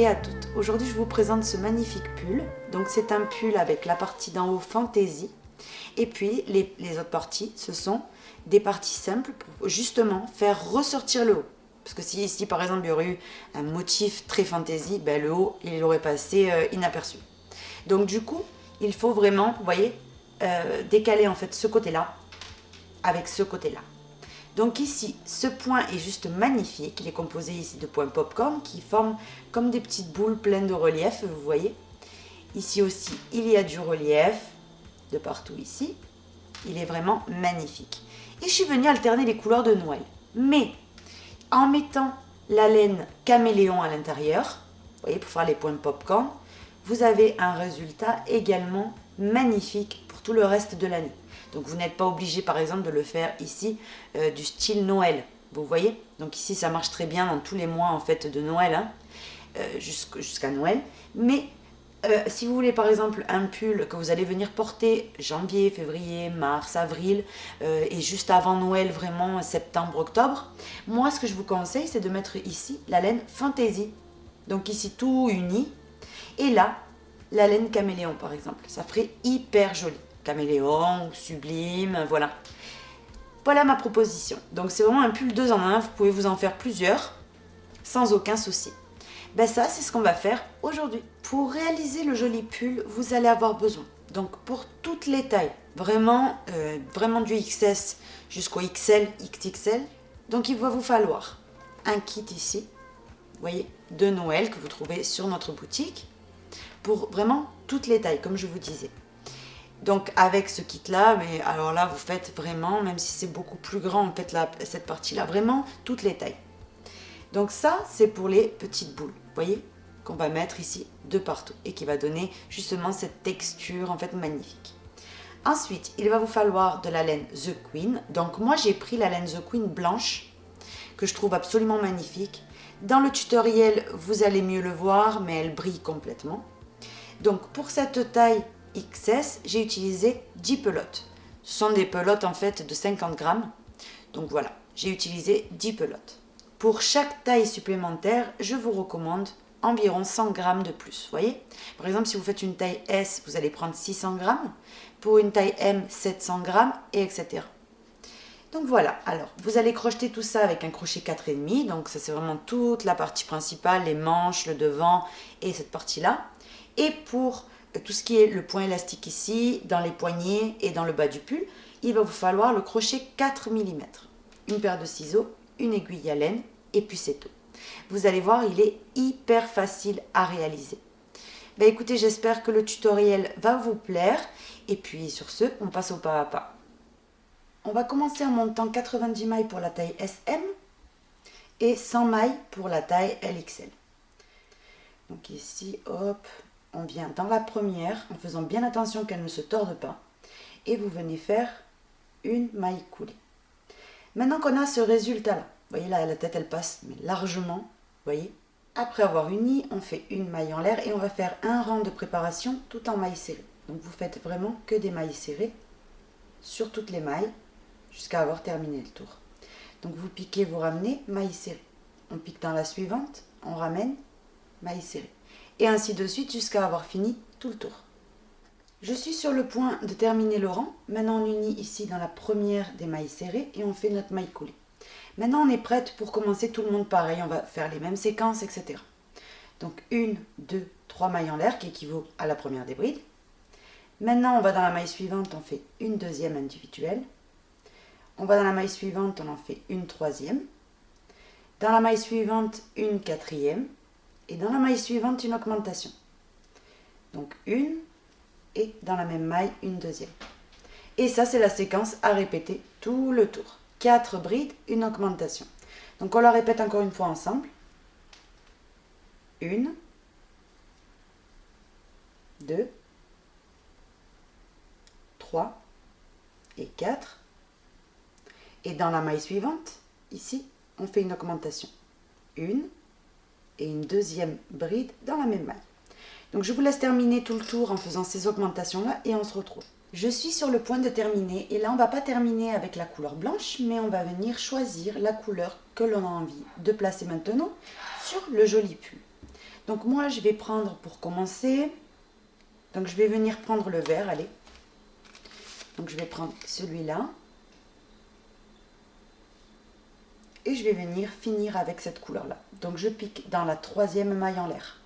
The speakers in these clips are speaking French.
et à toutes. Aujourd'hui, je vous présente ce magnifique pull. Donc, c'est un pull avec la partie d'en haut fantaisie. Et puis, les autres parties, ce sont des parties simples pour justement faire ressortir le haut. Parce que si ici, par exemple, il y aurait eu un motif très fantaisie, ben, le haut, il aurait passé inaperçu. Donc, du coup, il faut vraiment, vous voyez, décaler en fait ce côté-là avec ce côté-là. Donc ici, ce point est juste magnifique. Il est composé ici de points popcorn qui forment comme des petites boules pleines de relief, vous voyez. Ici aussi, il y a du relief de partout ici. Il est vraiment magnifique. Et je suis venue alterner les couleurs de Noël. Mais en mettant la laine caméléon à l'intérieur, vous voyez, pour faire les points popcorn, vous avez un résultat également magnifique pour tout le reste de l'année. Donc vous n'êtes pas obligé par exemple de le faire ici du style Noël, vous voyez. Donc ici ça marche très bien dans tous les mois en fait de Noël, hein, jusqu'à Noël. Mais si vous voulez par exemple un pull que vous allez venir porter janvier, février, mars, avril et juste avant Noël vraiment septembre, octobre, moi ce que je vous conseille c'est de mettre ici la laine fantaisie. Donc ici tout uni et là la laine caméléon par exemple, ça ferait hyper joli. Caméléon, sublime, voilà. Voilà ma proposition. Donc c'est vraiment un pull 2 en 1, vous pouvez vous en faire plusieurs sans aucun souci. Ben ça, c'est ce qu'on va faire aujourd'hui. Pour réaliser le joli pull, vous allez avoir besoin, donc pour toutes les tailles, vraiment du XS jusqu'au XL, XXL. Donc il va vous falloir un kit ici, vous voyez, de Noël que vous trouvez sur notre boutique, pour vraiment toutes les tailles, comme je vous disais. Donc avec ce kit là, mais alors là vous faites vraiment, même si c'est beaucoup plus grand en fait cette partie là, vraiment toutes les tailles. Donc ça c'est pour les petites boules, vous voyez, qu'on va mettre ici de partout et qui va donner justement cette texture en fait magnifique. Ensuite il va vous falloir de la laine The Queen. Donc moi j'ai pris la laine The Queen blanche que je trouve absolument magnifique. Dans le tutoriel vous allez mieux le voir, mais elle brille complètement. Donc pour cette taille XS, j'ai utilisé 10 pelotes. Ce sont des pelotes en fait de 50 grammes. Donc voilà, j'ai utilisé 10 pelotes. Pour chaque taille supplémentaire, je vous recommande environ 100 grammes de plus. Vous voyez, par exemple, si vous faites une taille S, vous allez prendre 600 grammes. Pour une taille M, 700 grammes, et etc. Donc voilà, alors vous allez crocheter tout ça avec un crochet 4,5. Donc ça c'est vraiment toute la partie principale, les manches, le devant et cette partie-là. Et pour tout ce qui est le point élastique ici, dans les poignets et dans le bas du pull, il va vous falloir le crochet 4 mm. Une paire de ciseaux, une aiguille à laine et puis c'est tout. Vous allez voir, il est hyper facile à réaliser. Ben écoutez, j'espère que le tutoriel va vous plaire. Et puis sur ce, on passe au pas à pas. On va commencer en montant 90 mailles pour la taille SM et 100 mailles pour la taille LXL. Donc ici, hop, on vient dans la première en faisant bien attention qu'elle ne se torde pas et vous venez faire une maille coulée. Maintenant qu'on a ce résultat là, vous voyez là la tête elle passe mais largement, vous voyez. Après avoir uni, on fait une maille en l'air et on va faire un rang de préparation tout en mailles serrées. Donc vous faites vraiment que des mailles serrées sur toutes les mailles jusqu'à avoir terminé le tour. Donc vous piquez, vous ramenez, maille serrée. On pique dans la suivante, on ramène, maille serrée. Et ainsi de suite jusqu'à avoir fini tout le tour. Je suis sur le point de terminer le rang. Maintenant on unit ici dans la première des mailles serrées et on fait notre maille coulée. Maintenant on est prête pour commencer tout le monde pareil. On va faire les mêmes séquences, etc. Donc 1, 2, 3 mailles en l'air qui équivaut à la première des brides. Maintenant on va dans la maille suivante, on fait une deuxième individuelle. On va dans la maille suivante, on en fait une troisième. Dans la maille suivante, une quatrième. Et dans la maille suivante, une augmentation. Donc une, et dans la même maille, une deuxième. Et ça, c'est la séquence à répéter tout le tour. 4 brides, une augmentation. Donc on la répète encore une fois ensemble. 1, 2, 3 et 4. Et dans la maille suivante, ici, on fait une augmentation. Une et une deuxième bride dans la même maille. Donc je vous laisse terminer tout le tour en faisant ces augmentations là et on se retrouve. Je suis sur le point de terminer et là on va pas terminer avec la couleur blanche mais on va venir choisir la couleur que l'on a envie de placer maintenant sur le joli pull. Donc moi je vais prendre pour commencer, donc je vais venir prendre le vert, allez. Donc je vais prendre celui-là. Et je vais venir finir avec cette couleur-là. Donc je pique dans la troisième maille en l'air.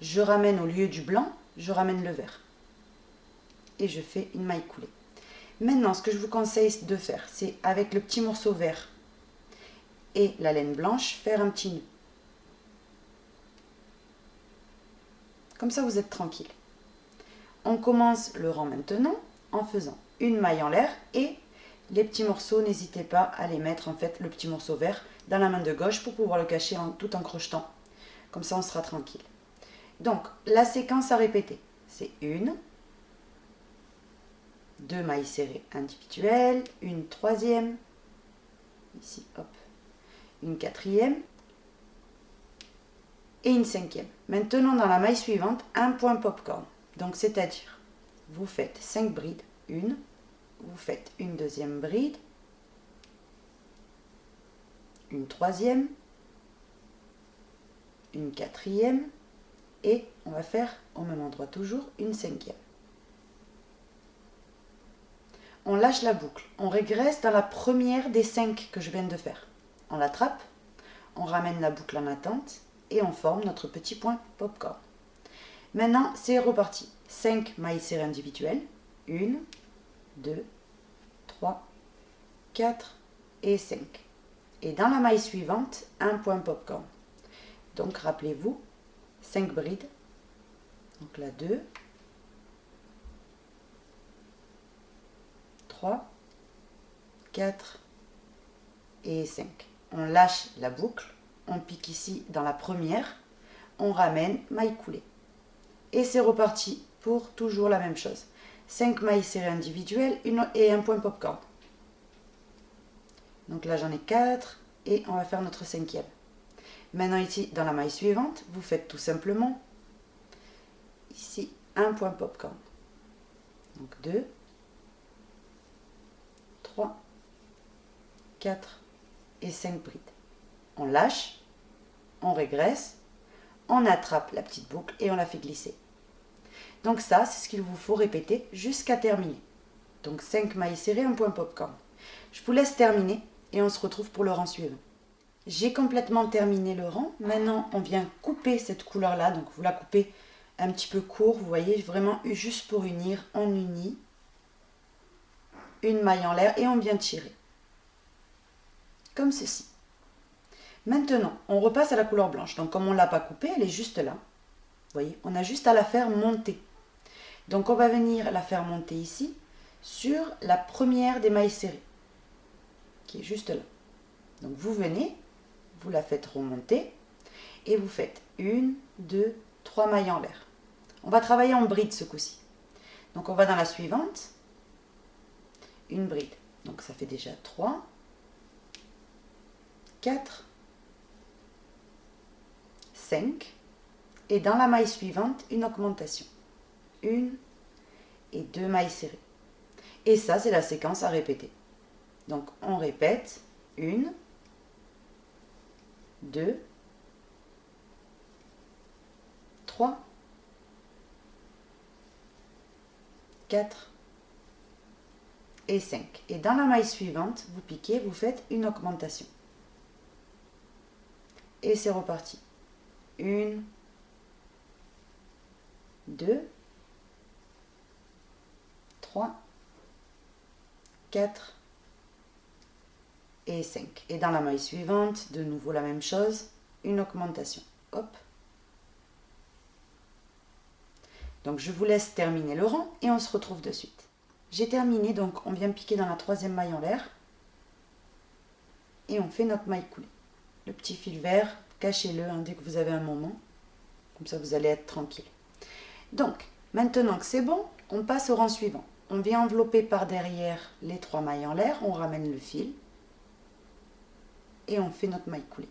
Je ramène au lieu du blanc, je ramène le vert. Et je fais une maille coulée. Maintenant, ce que je vous conseille de faire, c'est avec le petit morceau vert et la laine blanche, faire un petit nœud. Comme ça, vous êtes tranquille. On commence le rang maintenant en faisant une maille en l'air et les petits morceaux, n'hésitez pas à les mettre, en fait, le petit morceau vert dans la main de gauche pour pouvoir le cacher tout en crochetant. Comme ça, on sera tranquille. Donc, la séquence à répéter, c'est une, deux mailles serrées individuelles, une troisième, ici, hop, une quatrième et une cinquième. Maintenant, dans la maille suivante, un point popcorn. Donc, c'est-à-dire, vous faites 5 brides, une, vous faites une deuxième bride, une troisième, une quatrième et on va faire au même endroit toujours une cinquième. On lâche la boucle, on régresse dans la première des 5 que je viens de faire. On l'attrape, on ramène la boucle en attente et on forme notre petit point popcorn. Maintenant, c'est reparti. 5 mailles serrées individuelles, 1, 2, 3, 4 et 5. Et dans la maille suivante, un point popcorn. Donc, rappelez-vous, 5 brides. Donc là, 2, 3, 4 et 5. On lâche la boucle, on pique ici dans la première, on ramène maille coulée. Et c'est reparti pour toujours la même chose. 5 mailles serrées individuelles et un point popcorn. Donc là, j'en ai 4 et on va faire notre cinquième. Maintenant, ici, dans la maille suivante, vous faites tout simplement ici un point popcorn. Donc 2, 3, 4 et 5 brides. On lâche, on régresse, on attrape la petite boucle et on la fait glisser. Donc ça, c'est ce qu'il vous faut répéter jusqu'à terminer. Donc 5 mailles serrées, un point popcorn. Je vous laisse terminer et on se retrouve pour le rang suivant. J'ai complètement terminé le rang. Maintenant, on vient couper cette couleur-là. Donc vous la coupez un petit peu court, vous voyez, vraiment juste pour unir. On unit une maille en l'air et on vient tirer. Comme ceci. Maintenant, on repasse à la couleur blanche. Donc comme on ne l'a pas coupée, elle est juste là. Vous voyez, on a juste à la faire monter. Donc on va venir la faire monter ici sur la première des mailles serrées, qui est juste là. Donc vous venez, vous la faites remonter et vous faites 1, 2, 3 mailles en l'air. On va travailler en bride ce coup-ci. Donc on va dans la suivante, une bride. Donc ça fait déjà 3, 4, 5 et dans la maille suivante, une augmentation. 1 et 2 mailles serrées. Et ça, c'est la séquence à répéter. Donc on répète 1, 2, 3, 4 et 5. Et dans la maille suivante, vous piquez, vous faites une augmentation. Et c'est reparti. 1, 2, 3, 4 et 5. Et dans la maille suivante, de nouveau la même chose, une augmentation. Hop. Donc je vous laisse terminer le rang et on se retrouve de suite. J'ai terminé, donc on vient piquer dans la troisième maille en l'air et on fait notre maille coulée. Le petit fil vert, cachez-le dès que vous avez un moment, comme ça vous allez être tranquille. Donc maintenant que c'est bon, on passe au rang suivant. On vient envelopper par derrière les 3 mailles en l'air, on ramène le fil et on fait notre maille coulée.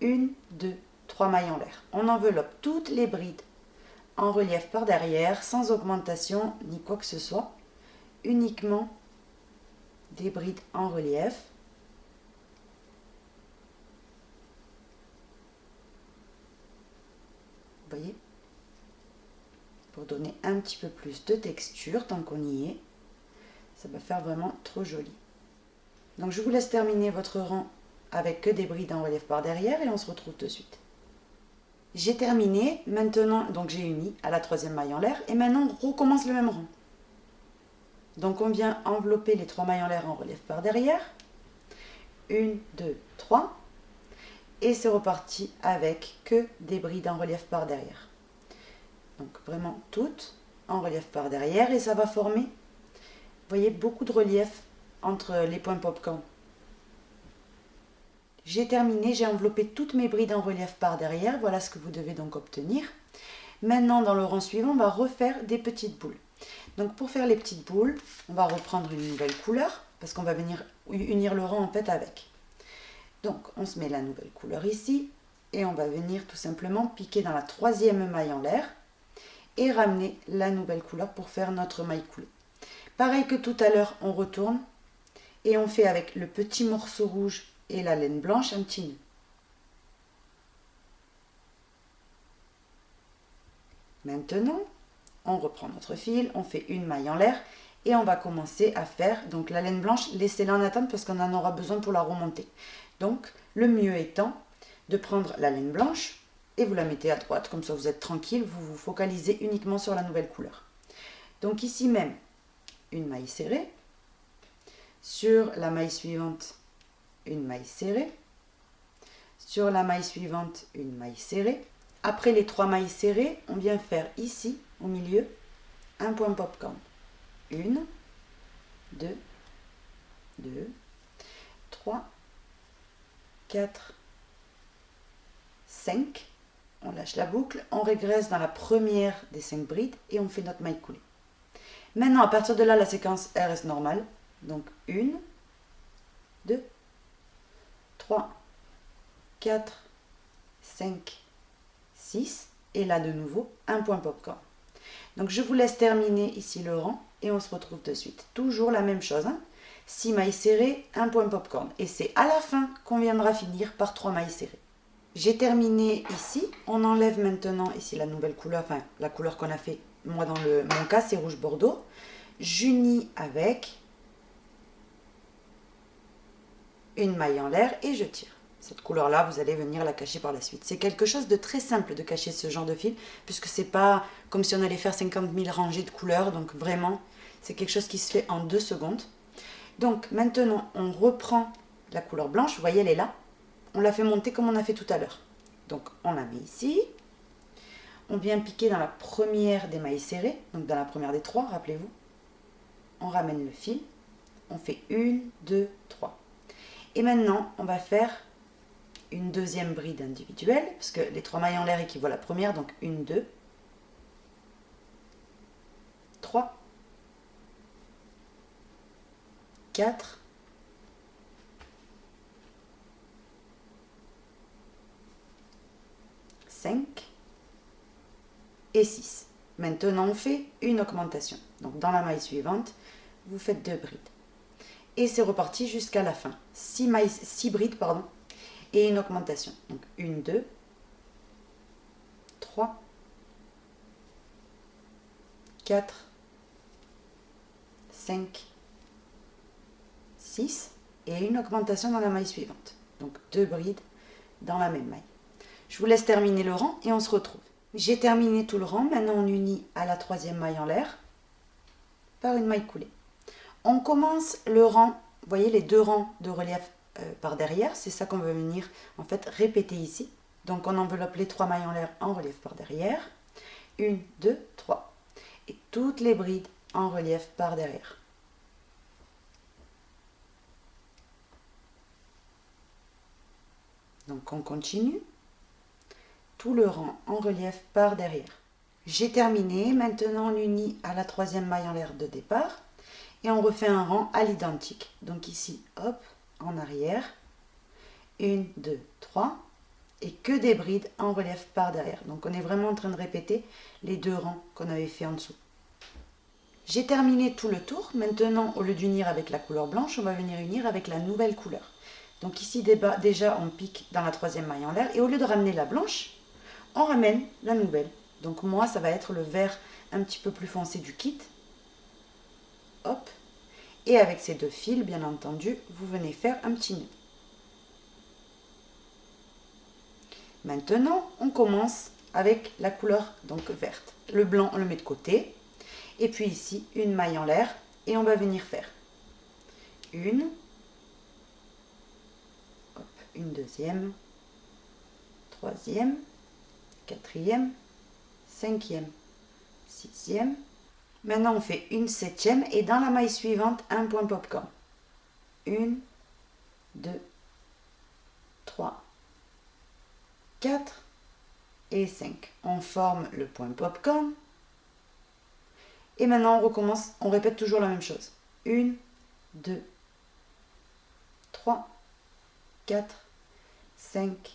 1, 2, 3 mailles en l'air. On enveloppe toutes les brides en relief par derrière, sans augmentation ni quoi que ce soit, uniquement des brides en relief. voyez, pour donner un petit peu plus de texture tant qu'on y est. Ça va faire vraiment trop joli. Donc je vous laisse terminer votre rang avec que des brides en relief par derrière et on se retrouve de suite. J'ai terminé, maintenant, donc j'ai uni à la troisième maille en l'air et maintenant on recommence le même rang. Donc on vient envelopper les 3 mailles en l'air en relief par derrière. 1, 2, 3. Et c'est reparti avec que des brides en relief par derrière. Donc vraiment toutes en relief par derrière et ça va former, vous voyez, beaucoup de relief entre les points popcorn. J'ai terminé, j'ai enveloppé toutes mes brides en relief par derrière, voilà ce que vous devez donc obtenir. Maintenant dans le rang suivant, on va refaire des petites boules. Donc pour faire les petites boules, on va reprendre une nouvelle couleur, parce qu'on va venir unir le rang en fait avec. Donc on se met la nouvelle couleur ici, et on va venir tout simplement piquer dans la troisième maille en l'air, et ramener la nouvelle couleur pour faire notre maille coulée. Pareil que tout à l'heure, on retourne, et on fait avec le petit morceau rouge et la laine blanche un petit nœud. Maintenant, on reprend notre fil, on fait une maille en l'air et on va commencer à faire, donc la laine blanche, laissez-la en attente parce qu'on en aura besoin pour la remonter. Donc, le mieux étant de prendre la laine blanche et vous la mettez à droite, comme ça vous êtes tranquille, vous vous focalisez uniquement sur la nouvelle couleur. Donc ici même, une maille serrée, sur la maille suivante, une maille serrée, sur la maille suivante, une maille serrée. Après les 3 mailles serrées, on vient faire ici, au milieu, un point popcorn. 1, 2, 2, 3, 4, 5. On lâche la boucle, on régresse dans la première des 5 brides et on fait notre maille coulée. Maintenant, à partir de là, la séquence elle reste normale. Donc 1, 2, 3, 4, 5, 6. Et là, de nouveau, un point popcorn. Donc, je vous laisse terminer ici le rang et on se retrouve de suite. Toujours la même chose. 6 mailles serrées, un point popcorn. Et c'est à la fin qu'on viendra finir par 3 mailles serrées. J'ai terminé ici. On enlève maintenant ici la nouvelle couleur, enfin la couleur qu'on a fait. Moi, dans mon cas, c'est rouge bordeaux. J'unis avec une maille en l'air et je tire. Cette couleur-là, vous allez venir la cacher par la suite. C'est quelque chose de très simple de cacher ce genre de fil, puisque c'est pas comme si on allait faire 50 000 rangées de couleurs. Donc vraiment, c'est quelque chose qui se fait en 2 secondes. Donc maintenant, on reprend la couleur blanche. Vous voyez, elle est là. On la fait monter comme on a fait tout à l'heure. Donc on la met ici. On vient piquer dans la première des mailles serrées, donc dans la première des 3, rappelez-vous. On ramène le fil. On fait 1, 2, 3. Et maintenant, on va faire une deuxième bride individuelle, parce que les 3 mailles en l'air équivaut à la première, donc 1, 2, 3, 4, 5 et 6. Maintenant, on fait une augmentation. Donc, dans la maille suivante, vous faites 2 brides. Et c'est reparti jusqu'à la fin. 6 brides, pardon, et une augmentation. Donc, 1, 2, 3, 4, 5, 6 et une augmentation dans la maille suivante. Donc, 2 brides dans la même maille. Je vous laisse terminer le rang et on se retrouve. J'ai terminé tout le rang. Maintenant, on unit à la 3e maille en l'air par une maille coulée. On commence le rang, vous voyez les 2 rangs de relief par derrière, c'est ça qu'on va venir en fait répéter ici. Donc on enveloppe les 3 mailles en l'air en relief par derrière. 1, 2, 3. Et toutes les brides en relief par derrière. Donc on continue. Tout le rang en relief par derrière. J'ai terminé, maintenant on unit à la 3e maille en l'air de départ. Et on refait un rang à l'identique. Donc ici, hop, en arrière. 1, 2, 3. Et que des brides en relief par derrière. Donc on est vraiment en train de répéter les 2 rangs qu'on avait fait en dessous. J'ai terminé tout le tour. Maintenant, au lieu d'unir avec la couleur blanche, on va venir unir avec la nouvelle couleur. Donc ici, déjà, on pique dans la 3e maille en l'air. Et au lieu de ramener la blanche, on ramène la nouvelle. Donc moi, ça va être le vert un petit peu plus foncé du kit. Hop. Et avec ces deux fils, bien entendu, vous venez faire un petit nœud. Maintenant, on commence avec la couleur donc verte. Le blanc, on le met de côté. Et puis ici, une maille en l'air. Et on va venir faire une, hop, une deuxième, troisième, quatrième, cinquième, sixième. Maintenant, on fait une septième et dans la maille suivante, un point popcorn. 1, 2, 3, 4 et 5. On forme le point popcorn. Et maintenant, on recommence, on répète toujours la même chose. 1, 2, 3, 4, 5,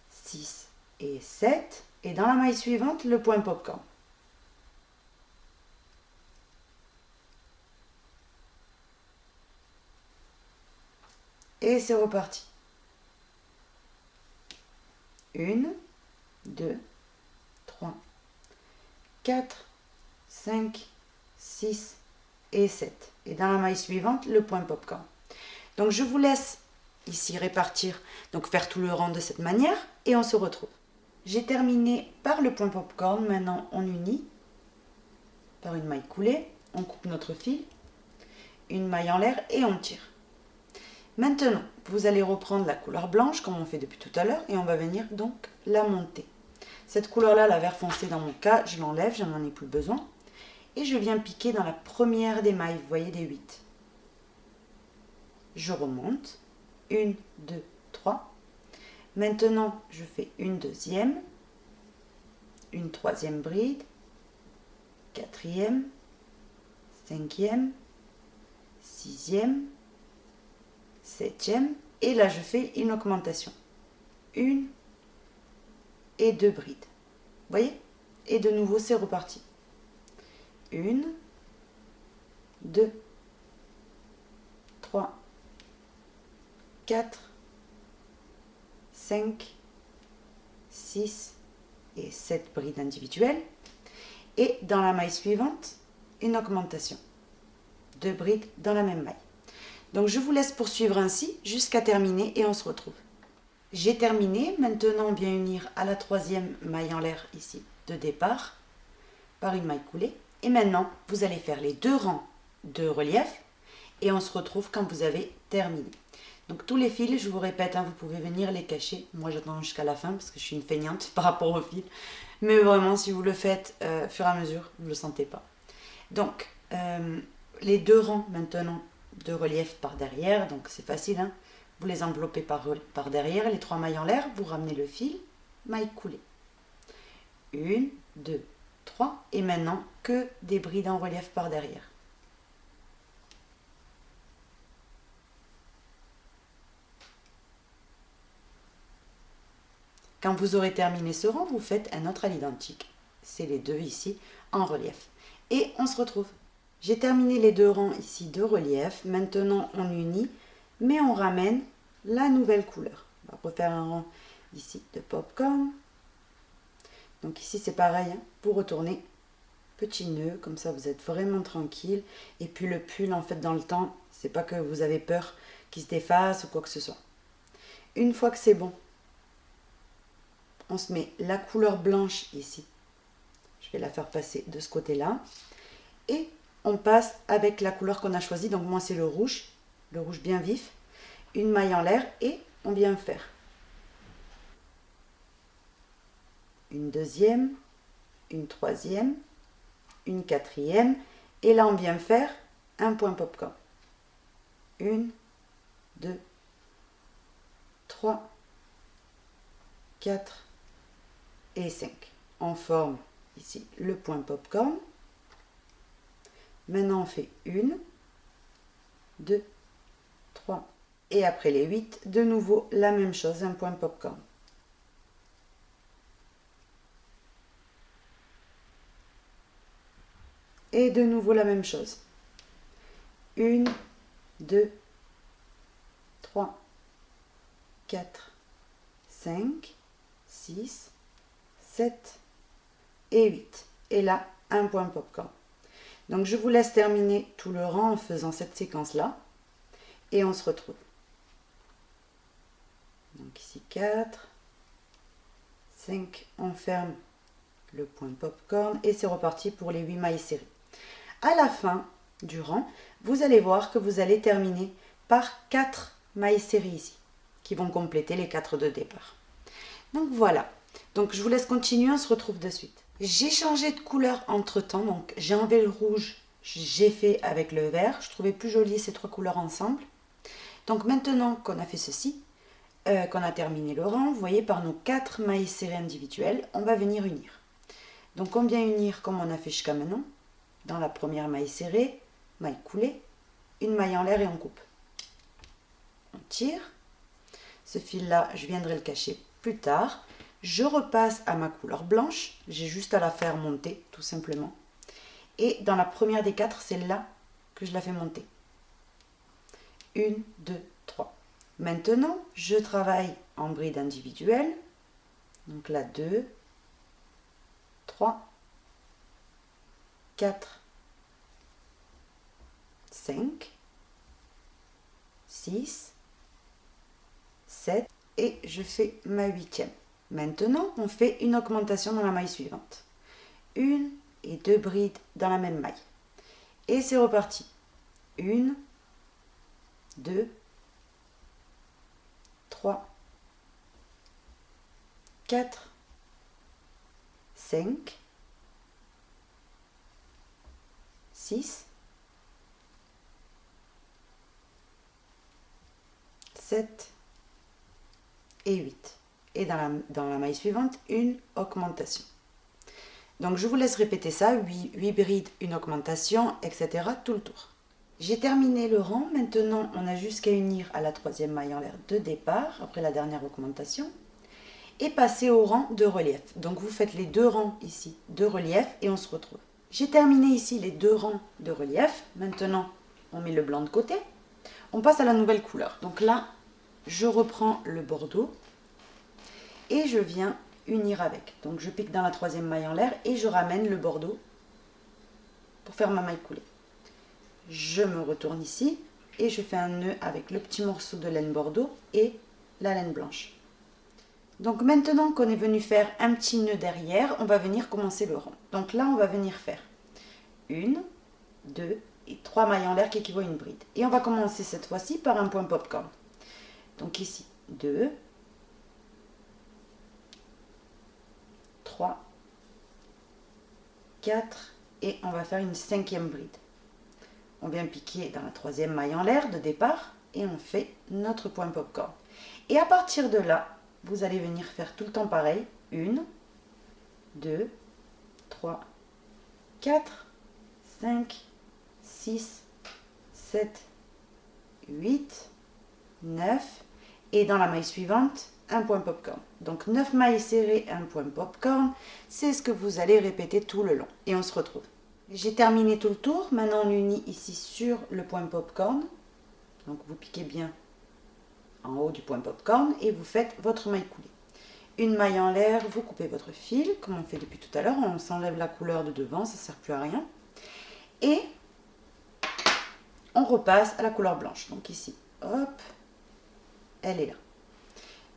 6 et 7. Et dans la maille suivante, le point popcorn. Et c'est reparti. 1, 2, 3, 4, 5, 6 et 7. Et dans la maille suivante, le point popcorn. Donc je vous laisse ici répartir, donc faire tout le rang de cette manière et on se retrouve. J'ai terminé par le point popcorn, maintenant on unit par une maille coulée, on coupe notre fil, une maille en l'air et on tire. Maintenant, vous allez reprendre la couleur blanche comme on fait depuis tout à l'heure et on va venir donc la monter. Cette couleur-là, la vert foncé dans mon cas, je l'enlève, je n'en ai plus besoin. Et je viens piquer dans la première des mailles, vous voyez, des 8. Je remonte, 1, 2, 3. Maintenant, je fais une deuxième, une troisième bride, quatrième, cinquième, sixième, septième, et là je fais une augmentation. Une et deux brides. Vous voyez? Et de nouveau, c'est reparti. 1, 2, 3, 4, 5, 6 et 7 brides individuelles. Et dans la maille suivante, une augmentation. 2 brides dans la même maille. Donc je vous laisse poursuivre ainsi jusqu'à terminer et on se retrouve. J'ai terminé, maintenant on vient unir à la troisième maille en l'air ici de départ par une maille coulée. Et maintenant vous allez faire les deux rangs de relief et on se retrouve quand vous avez terminé. Donc tous les fils, je vous répète, vous pouvez venir les cacher. Moi j'attends jusqu'à la fin parce que je suis une feignante par rapport aux fils. Mais vraiment si vous le faites fur et à mesure, vous ne le sentez pas. Donc les deux rangs maintenant de relief par derrière, donc c'est facile, vous les enveloppez par derrière, les 3 mailles en l'air, vous ramenez le fil, maille coulée. 1, 2, 3, et maintenant que des brides en relief par derrière. Quand vous aurez terminé ce rang, vous faites un autre à l'identique. C'est les deux ici en relief. Et on se retrouve. J'ai terminé les deux rangs ici de relief. Maintenant, on unit, mais on ramène la nouvelle couleur. On va refaire un rang ici de popcorn. Donc ici, c'est pareil. Vous retournez, petit nœud, comme ça, vous êtes vraiment tranquille. Et puis le pull, en fait, dans le temps, c'est pas que vous avez peur qu'il se défasse ou quoi que ce soit. Une fois que c'est bon, on se met la couleur blanche ici. Je vais la faire passer de ce côté-là. Et on passe avec la couleur qu'on a choisie. Donc moi, c'est le rouge bien vif. Une maille en l'air et on vient faire une deuxième, une troisième, une quatrième. Et là, on vient faire un point popcorn. 1, 2, 3, 4 et 5. On forme ici le point popcorn. Maintenant, on fait 1, 2, 3. Et après les 8, de nouveau la même chose, un point popcorn. Et de nouveau la même chose. 1, 2, 3, 4, 5, 6, 7 et 8. Et là, un point popcorn. Donc je vous laisse terminer tout le rang en faisant cette séquence-là. Et on se retrouve. Donc ici 4, 5, on ferme le point popcorn et c'est reparti pour les 8 mailles serrées. À la fin du rang, vous allez voir que vous allez terminer par 4 mailles serrées ici, qui vont compléter les 4 de départ. Donc voilà, donc je vous laisse continuer, on se retrouve de suite. J'ai changé de couleur entre temps, donc j'ai enlevé le rouge, j'ai fait avec le vert, je trouvais plus joli ces 3 couleurs ensemble. Donc maintenant qu'on a fait ceci, qu'on a terminé le rang, vous voyez par nos 4 mailles serrées individuelles, on va venir unir. Donc on vient unir comme on a fait jusqu'à maintenant, dans la première maille serrée, maille coulée, une maille en l'air et on coupe. On tire, ce fil là je viendrai le cacher plus tard, je repasse à ma couleur blanche, j'ai juste à la faire monter tout simplement. Et dans la première des 4, c'est là que je la fais monter. 1, 2, 3. Maintenant, je travaille en bride individuelle. Donc là, 2, 3, 4, 5, 6, 7 et je fais ma 8e. Maintenant, on fait une augmentation dans la maille suivante. 1 et 2 brides dans la même maille. Et c'est reparti. 1, 2, 3, 4, 5, 6, 7 et 8. Et dans la maille suivante, une augmentation. Donc je vous laisse répéter ça, 8 brides, une augmentation, etc. tout le tour. J'ai terminé le rang, maintenant on a juste qu'à unir à la 3e maille en l'air de départ, après la dernière augmentation, et passer au rang de relief. Donc vous faites les 2 rangs ici de relief et on se retrouve. J'ai terminé ici les 2 rangs de relief, maintenant on met le blanc de côté, on passe à la nouvelle couleur. Donc là, je reprends le bordeaux et je viens unir avec. Donc je pique dans la 3e maille en l'air et je ramène le bordeaux pour faire ma maille coulée. Je me retourne ici et je fais un nœud avec le petit morceau de laine bordeaux et la laine blanche. Donc maintenant qu'on est venu faire un petit nœud derrière, on va venir commencer le rang. Donc là, on va venir faire 1, 2 et 3 mailles en l'air qui équivaut à une bride. Et on va commencer cette fois-ci par un point popcorn. Donc ici, 2, 3, 4 et on va faire une 5e bride. On vient piquer dans la 3e maille en l'air de départ et on fait notre point popcorn. Et à partir de là, vous allez venir faire tout le temps pareil. 1, 2, 3, 4, 5, 6, 7, 8, 9 et dans la maille suivante, un point popcorn. Donc 9 mailles serrées, un point popcorn, c'est ce que vous allez répéter tout le long. Et on se retrouve. J'ai terminé tout le tour, maintenant on unit ici sur le point popcorn. Donc vous piquez bien en haut du point popcorn et vous faites votre maille coulée. Une maille en l'air, vous coupez votre fil, comme on fait depuis tout à l'heure, on s'enlève la couleur de devant, ça ne sert plus à rien. Et on repasse à la couleur blanche. Donc ici, hop, elle est là.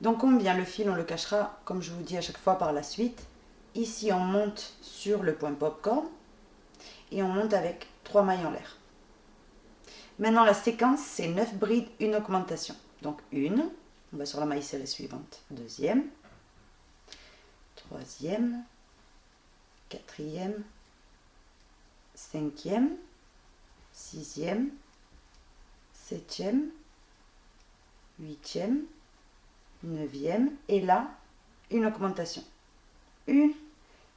Donc on vient, le fil, on le cachera, comme je vous dis à chaque fois par la suite. Ici, on monte sur le point popcorn et on monte avec 3 mailles en l'air. Maintenant, la séquence, c'est 9 brides, une augmentation. Donc une, on va sur la maille serrée suivante, 2e, 3e, 4e, 5e, 6e, 7e, 8e, 9e, et là, une augmentation. 1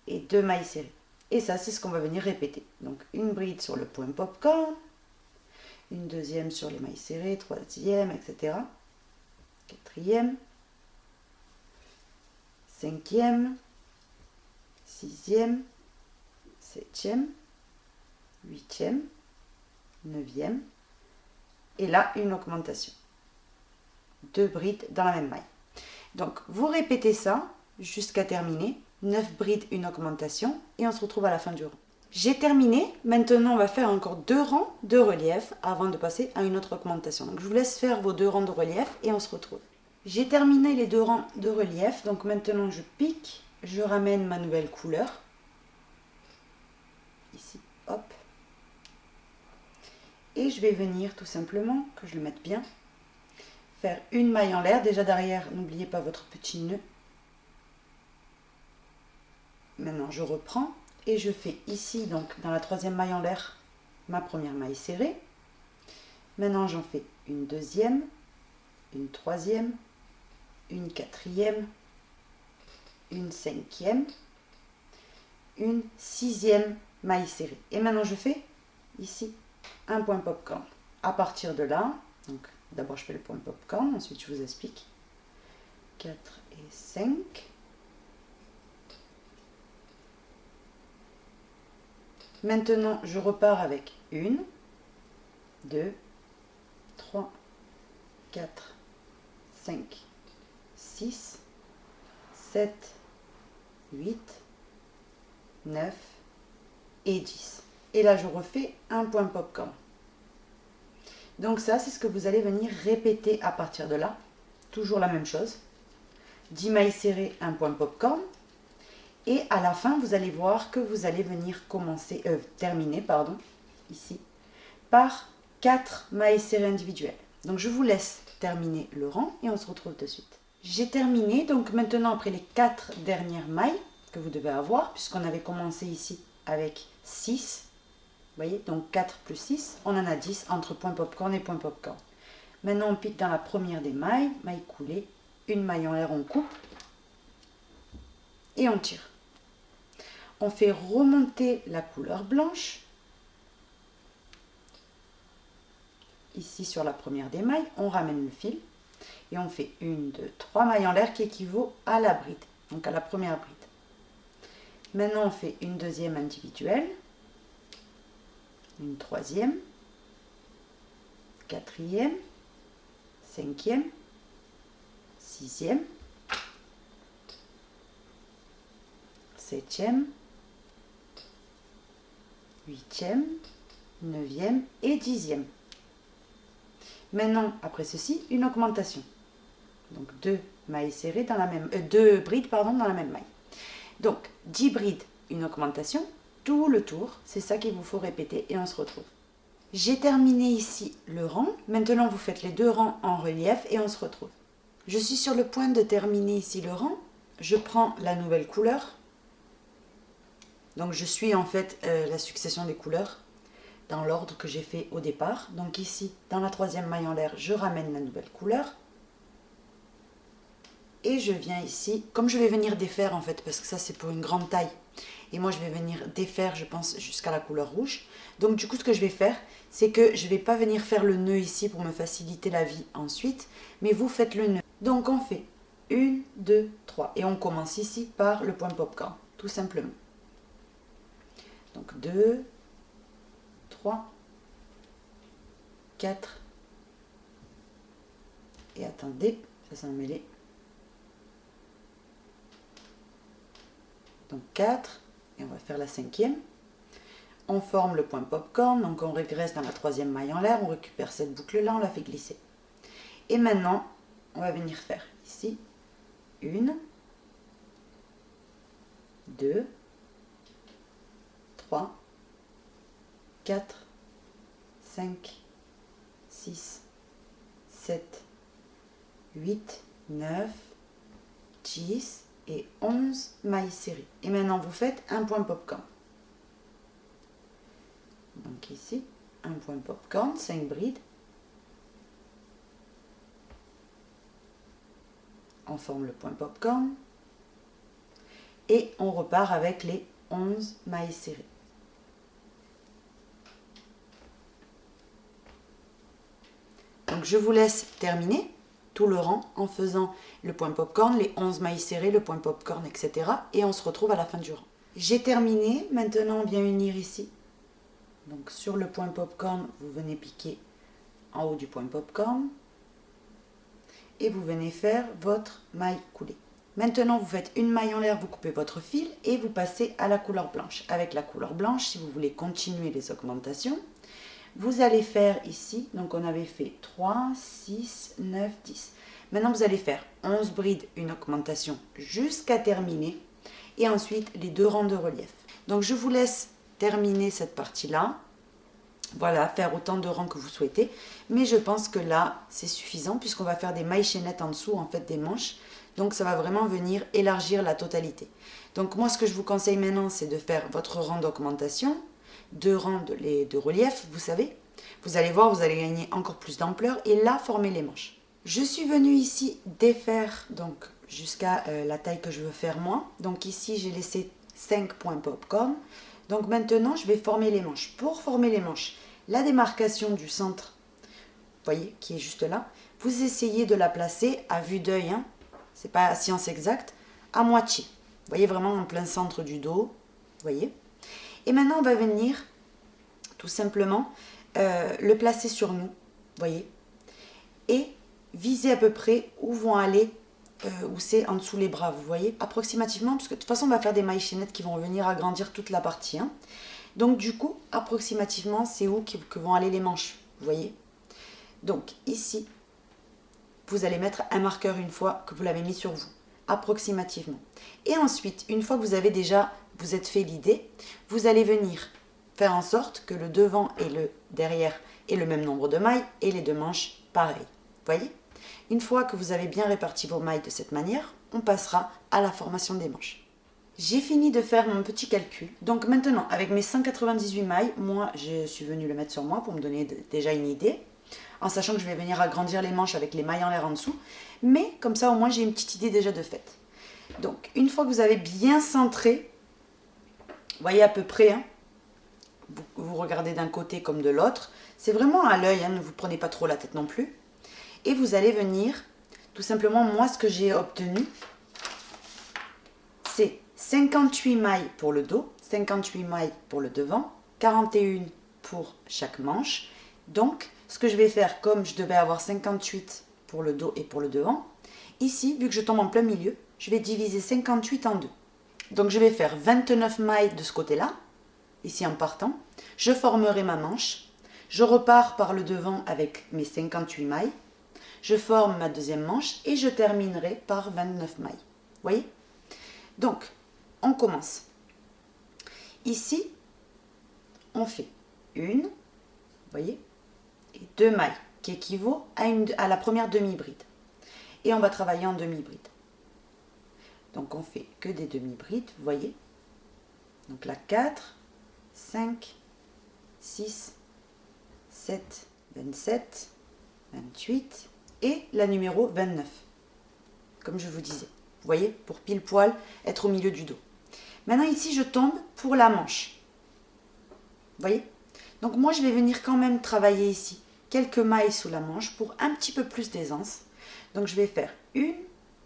et 2 mailles serrées. Et ça, c'est ce qu'on va venir répéter. Donc, une bride sur le point popcorn, une 2e sur les mailles serrées, 3e, etc. 4e, 5e, 6e, 7e, 8e, 9e, et là, une augmentation. 2 brides dans la même maille. Donc, vous répétez ça jusqu'à terminer. 9 brides, une augmentation et on se retrouve à la fin du rang. J'ai terminé, maintenant on va faire encore 2 rangs de relief avant de passer à une autre augmentation. Donc je vous laisse faire vos 2 rangs de relief et on se retrouve. J'ai terminé les 2 rangs de relief, donc maintenant je pique, je ramène ma nouvelle couleur. Ici, hop. Et je vais venir tout simplement, que je le mette bien, faire une maille en l'air. Déjà derrière, n'oubliez pas votre petit nœud. Maintenant je reprends et je fais ici, donc dans la 3e maille en l'air, ma première maille serrée. Maintenant j'en fais une 2e, une 3e, une 4e, une 5e, une 6e maille serrée. Et maintenant je fais ici un point popcorn. À partir de là, donc d'abord je fais le point popcorn, ensuite je vous explique. 4 et 5. Maintenant je repars avec 1, 2, 3, 4, 5, 6, 7, 8, 9 et 10. Et là, je refais un point popcorn. Donc ça, c'est ce que vous allez venir répéter à partir de là. Toujours la même chose. 10 mailles serrées, un point popcorn. Et à la fin, vous allez voir que vous allez venir terminer ici, par 4 mailles serrées individuelles. Donc je vous laisse terminer le rang et on se retrouve de suite. J'ai terminé, donc maintenant après les 4 dernières mailles que vous devez avoir, puisqu'on avait commencé ici avec 6, vous voyez, donc 4 plus 6, on en a 10 entre point popcorn et point popcorn. Maintenant on pique dans la première des mailles, maille coulée, une maille en l'air, on coupe et on tire. On fait remonter la couleur blanche, ici sur la première des mailles, on ramène le fil et on fait 1, 2, 3 mailles en l'air qui équivaut à la bride, donc à la première bride. Maintenant on fait une 2e individuelle, une 3e, 4e, 5e, 6e, 7e, 8e, 9e et 10e. Maintenant, après ceci, une augmentation. Donc 2 mailles serrées dans la même 2 brides dans la même maille. Donc 10 brides, une augmentation, tout le tour, c'est ça qu'il vous faut répéter et on se retrouve. J'ai terminé ici le rang, maintenant vous faites les 2 rangs en relief et on se retrouve. Je suis sur le point de terminer ici le rang, je prends la nouvelle couleur, donc je suis en fait la succession des couleurs dans l'ordre que j'ai fait au départ. Donc ici, dans la 3e maille en l'air, je ramène la nouvelle couleur. Et je viens ici, comme je vais venir défaire en fait, parce que ça c'est pour une grande taille. Et moi je vais venir défaire, je pense, jusqu'à la couleur rouge. Donc du coup ce que je vais faire, c'est que je ne vais pas venir faire le nœud ici pour me faciliter la vie ensuite. Mais vous faites le nœud. Donc on fait 1, 2, 3. Et on commence ici par le point popcorn, tout simplement. Donc 2, 3, 4, et attendez, ça s'est emmêlé. Donc 4, et on va faire la 5e. On forme le point popcorn, donc on régresse dans la 3e maille en l'air, on récupère cette boucle-là, on la fait glisser. Et maintenant, on va venir faire ici 1, 2, 3, 4, 5, 6, 7, 8, 9, 10 et 11 mailles serrées. Et maintenant vous faites un point popcorn. Donc ici, un point popcorn, 5 brides. On forme le point popcorn. Et on repart avec les 11 mailles serrées. Donc je vous laisse terminer tout le rang en faisant le point popcorn, les 11 mailles serrées, le point popcorn, etc. Et on se retrouve à la fin du rang. J'ai terminé, maintenant on vient unir ici. Donc sur le point popcorn, vous venez piquer en haut du point popcorn. Et vous venez faire votre maille coulée. Maintenant, vous faites une maille en l'air, vous coupez votre fil et vous passez à la couleur blanche. Avec la couleur blanche, si vous voulez continuer les augmentations, vous allez faire ici, donc on avait fait 3, 6, 9, 10. Maintenant, vous allez faire 11 brides, une augmentation jusqu'à terminer et ensuite les 2 rangs de relief. Donc, je vous laisse terminer cette partie-là. Voilà, faire autant de rangs que vous souhaitez. Mais je pense que là, c'est suffisant puisqu'on va faire des mailles chaînettes en dessous, en fait, des manches. Donc, ça va vraiment venir élargir la totalité. Donc, moi, ce que je vous conseille maintenant, c'est de faire votre rang d'augmentation, 2 rangs de relief, vous savez. Vous allez voir, vous allez gagner encore plus d'ampleur et là, former les manches. Je suis venue ici défaire donc jusqu'à la taille que je veux faire moi. Donc, ici, j'ai laissé 5 points popcorn. Donc, maintenant, je vais former les manches. Pour former les manches, la démarcation du centre, vous voyez, qui est juste là, vous essayez de la placer à vue d'œil, hein, c'est pas à science exacte, à moitié. Vous voyez, vraiment en plein centre du dos, vous voyez. Et maintenant, on va venir tout simplement le placer sur nous, vous voyez, et viser à peu près où vont aller, où c'est en dessous les bras, vous voyez, approximativement, parce que de toute façon, on va faire des mailles chaînettes qui vont venir agrandir toute la partie, hein. Donc, du coup, approximativement, c'est où que vont aller les manches, vous voyez. Donc, ici, vous allez mettre un marqueur une fois que vous l'avez mis sur vous, approximativement. Et ensuite, une fois que vous avez déjà, vous êtes fait l'idée, vous allez venir faire en sorte que le devant et le derrière aient le même nombre de mailles et les 2 manches pareilles. Vous voyez? Une fois que vous avez bien réparti vos mailles de cette manière, on passera à la formation des manches. J'ai fini de faire mon petit calcul. Donc maintenant, avec mes 198 mailles, moi, je suis venue le mettre sur moi pour me donner déjà une idée, en sachant que je vais venir agrandir les manches avec les mailles en l'air en dessous. Mais comme ça, au moins, j'ai une petite idée déjà de faite. Donc, une fois que vous avez bien centré, vous voyez à peu près, hein, vous regardez d'un côté comme de l'autre. C'est vraiment à l'œil, hein, ne vous prenez pas trop la tête non plus. Et vous allez venir, tout simplement, moi, ce que j'ai obtenu, c'est 58 mailles pour le dos, 58 mailles pour le devant, 41 pour chaque manche. Donc, ce que je vais faire, comme je devais avoir 58 pour le dos et pour le devant, ici, vu que je tombe en plein milieu, je vais diviser 58 en 2. Donc, je vais faire 29 mailles de ce côté-là, ici en partant. Je formerai ma manche. Je repars par le devant avec mes 58 mailles. Je forme ma deuxième manche et je terminerai par 29 mailles. Vous voyez? Donc, on commence. Ici, on fait une, vous voyez, et 2 mailles, qui équivaut à la première demi-bride. Et on va travailler en demi-bride. Donc, on fait que des demi-brides, vous voyez. Donc là, 4, 5, 6, 7, 27, 28 et la numéro 29, comme je vous disais. Vous voyez, pour pile poil être au milieu du dos. Maintenant ici, je tombe pour la manche. Vous voyez? Donc moi, je vais venir quand même travailler ici quelques mailles sous la manche pour un petit peu plus d'aisance. Donc je vais faire 1,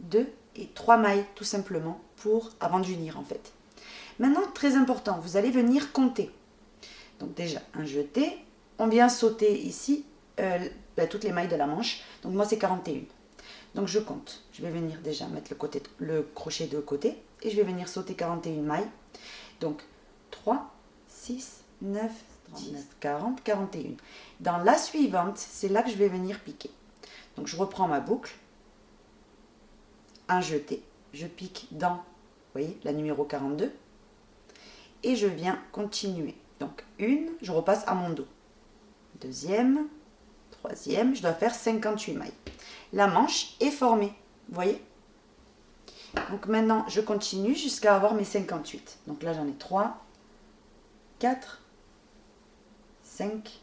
2 et 3 mailles tout simplement avant d'unir en fait. Maintenant, très important, vous allez venir compter. Donc déjà, un jeté. On vient sauter ici toutes les mailles de la manche. Donc moi, c'est 41. Donc je compte. Je vais venir déjà mettre le crochet de côté. Et je vais venir sauter 41 mailles. Donc 3, 6, 9, 19, 40, 41. Dans la suivante, c'est là que je vais venir piquer. Donc je reprends ma boucle. Un jeté. Je pique dans, vous voyez, la numéro 42. Et je viens continuer. Donc une, je repasse à mon dos. Deuxième, troisième, je dois faire 58 mailles. La manche est formée, vous voyez? Donc maintenant, je continue jusqu'à avoir mes 58. Donc là, j'en ai 3, 4, 5,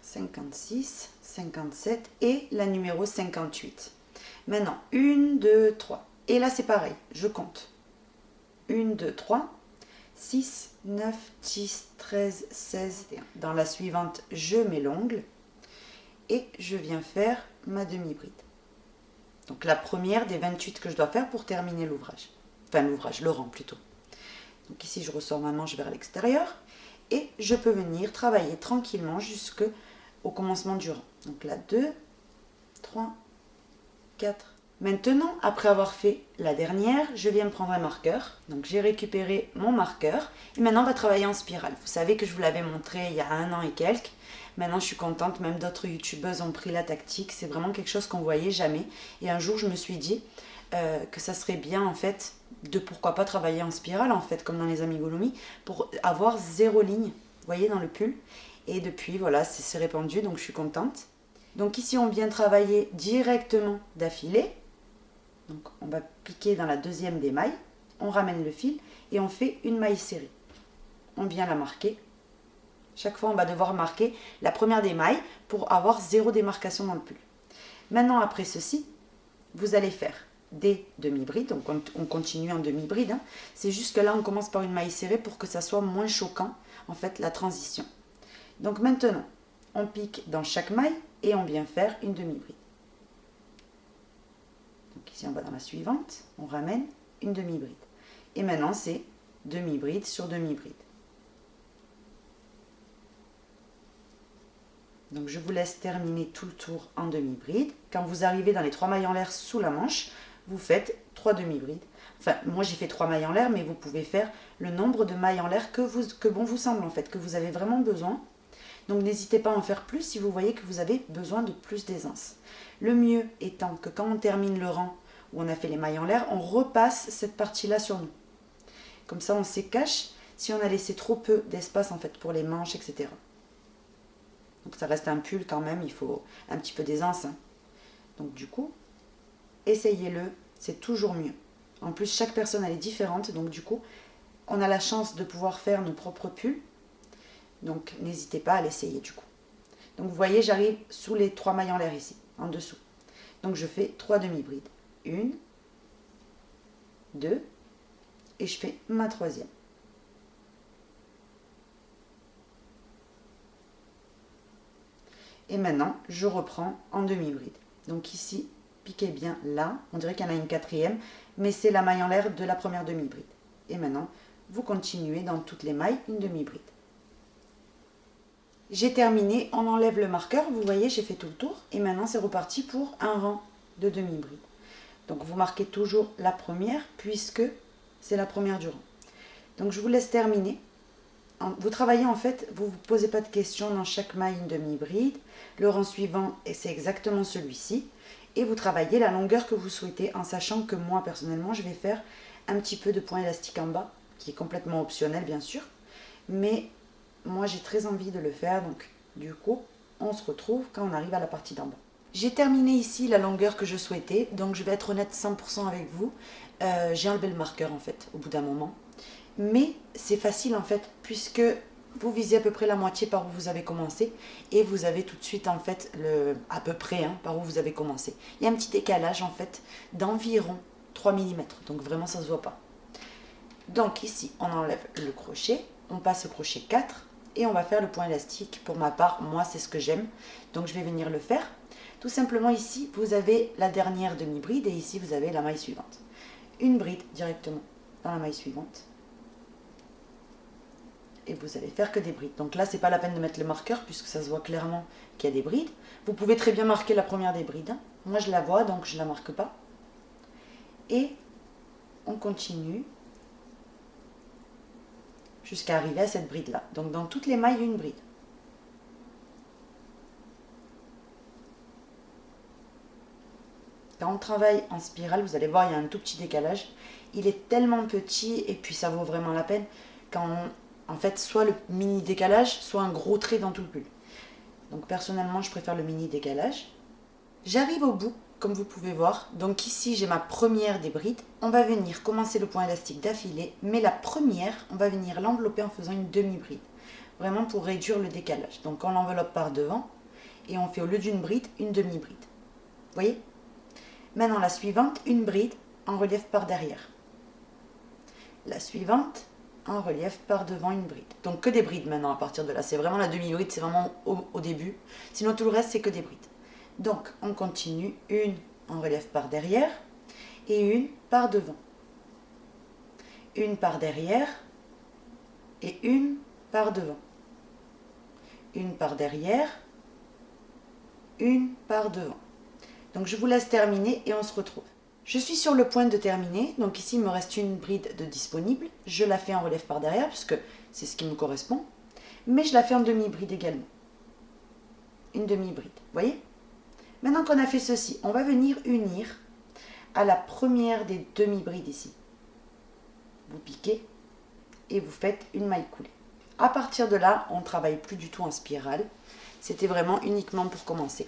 56, 57 et la numéro 58. Maintenant, 1, 2, 3. Et là, c'est pareil, je compte. 1, 2, 3, 6, 9, 10, 13, 16 et 1. Dans la suivante, je mets l'ongle et je viens faire ma demi-bride. Donc la première des 28 que je dois faire pour terminer l'ouvrage. Enfin l'ouvrage, le rang plutôt. Donc ici, je ressors ma manche vers l'extérieur et je peux venir travailler tranquillement jusqu'au commencement du rang. Donc là, 2, 3, 4, Maintenant, après avoir fait la dernière, je viens prendre un marqueur. Donc j'ai récupéré mon marqueur. Et maintenant, on va travailler en spirale. Vous savez que je vous l'avais montré il y a 1 an et quelques. Maintenant, je suis contente, même d'autres youtubeuses ont pris la tactique. C'est vraiment quelque chose qu'on voyait jamais. Et un jour, je me suis dit que ça serait bien, en fait, de pourquoi pas travailler en spirale, en fait, comme dans les amigurumi, pour avoir 0 ligne, vous voyez, dans le pull. Et depuis, voilà, c'est répandu, donc je suis contente. Donc ici, on vient travailler directement d'affilée. Donc on va piquer dans la deuxième des mailles, on ramène le fil et on fait une maille serrée. On vient la marquer. Chaque fois, on va devoir marquer la première des mailles pour avoir 0 démarcation dans le pull. Maintenant, après ceci, vous allez faire des demi-brides. Donc on continue en demi-bride. Hein. C'est juste que là, on commence par une maille serrée pour que ça soit moins choquant, en fait, la transition. Donc maintenant, on pique dans chaque maille et on vient faire une demi-bride. Donc ici, on va dans la suivante, on ramène une demi-bride. Et maintenant, c'est demi-bride sur demi-bride. Donc je vous laisse terminer tout le tour en demi-bride. Quand vous arrivez dans les 3 mailles en l'air sous la manche, vous faites 3 demi-brides. Enfin, moi j'ai fait 3 mailles en l'air, mais vous pouvez faire le nombre de mailles en l'air que bon vous semble en fait, que vous avez vraiment besoin. Donc n'hésitez pas à en faire plus si vous voyez que vous avez besoin de plus d'aisance. Le mieux étant que quand on termine le rang où on a fait les mailles en l'air, on repasse cette partie-là sur nous. Comme ça on s'écache si on a laissé trop peu d'espace en fait pour les manches, etc. Donc ça reste un pull quand même, il faut un petit peu d'aisance. Hein. Donc du coup, essayez-le, c'est toujours mieux. En plus, chaque personne elle est différente, donc du coup, on a la chance de pouvoir faire nos propres pulls. Donc n'hésitez pas à l'essayer du coup. Donc vous voyez, j'arrive sous les 3 mailles en l'air ici, en dessous. Donc je fais 3 demi-brides. 1, 2, et je fais ma troisième. Et maintenant, je reprends en demi-bride. Donc ici, piquez bien là. On dirait qu'il y en a une quatrième, mais c'est la maille en l'air de la première demi-bride. Et maintenant, vous continuez dans toutes les mailles une demi-bride. J'ai terminé, on enlève le marqueur. Vous voyez, j'ai fait tout le tour. Et maintenant, c'est reparti pour un rang de demi-bride. Donc vous marquez toujours la première, puisque c'est la première du rang. Donc je vous laisse terminer. Vous travaillez en fait, vous ne vous posez pas de questions dans chaque maille une demi-bride. Le rang suivant, c'est exactement celui-ci. Et vous travaillez la longueur que vous souhaitez, en sachant que moi, personnellement, je vais faire un petit peu de point élastique en bas, qui est complètement optionnel, bien sûr. Mais moi, j'ai très envie de le faire, donc du coup, on se retrouve quand on arrive à la partie d'en bas. J'ai terminé ici la longueur que je souhaitais, donc je vais être honnête 100% avec vous. J'ai enlevé le marqueur, en fait, au bout d'un moment. Mais c'est facile en fait, puisque vous visez à peu près la moitié par où vous avez commencé et vous avez tout de suite en fait à peu près par où vous avez commencé. Il y a un petit décalage en fait d'environ 3 mm, donc vraiment ça se voit pas. Donc ici on enlève le crochet, on passe au crochet 4 et on va faire le point élastique. Pour ma part, moi c'est ce que j'aime, donc je vais venir le faire. Tout simplement ici vous avez la dernière demi-bride et ici vous avez la maille suivante. Une bride directement dans la maille suivante. Et vous allez faire que des brides. Donc là, c'est pas la peine de mettre le marqueur puisque ça se voit clairement qu'il y a des brides. Vous pouvez très bien marquer la première des brides. Moi, je la vois, donc je ne la marque pas. Et on continue jusqu'à arriver à cette bride-là. Donc dans toutes les mailles, une bride. Quand on travaille en spirale, vous allez voir, il y a un tout petit décalage. Il est tellement petit et puis ça vaut vraiment la peine quand en fait, soit le mini décalage, soit un gros trait dans tout le pull. Donc personnellement, je préfère le mini décalage. J'arrive au bout, comme vous pouvez voir. Donc ici, j'ai ma première des brides. On va venir commencer le point élastique d'affilée, mais la première, on va venir l'envelopper en faisant une demi-bride. Vraiment pour réduire le décalage. Donc on l'enveloppe par devant et on fait au lieu d'une bride, une demi-bride. Vous voyez? Maintenant la suivante, une bride en relief par derrière. La suivante, en relief par devant une bride. Donc que des brides maintenant à partir de là. C'est vraiment la demi-bride, c'est vraiment au début. Sinon tout le reste c'est que des brides. Donc on continue, une en relief par derrière et une par devant. Une par derrière et une par devant. Une par derrière, une par devant. Donc je vous laisse terminer et on se retrouve. Je suis sur le point de terminer, donc ici il me reste une bride de disponible. Je la fais en relief par derrière, puisque c'est ce qui me correspond. Mais je la fais en demi-bride également. Une demi-bride, vous voyez? Maintenant qu'on a fait ceci, on va venir unir à la première des demi-brides ici. Vous piquez et vous faites une maille coulée. À partir de là, on ne travaille plus du tout en spirale. C'était vraiment uniquement pour commencer.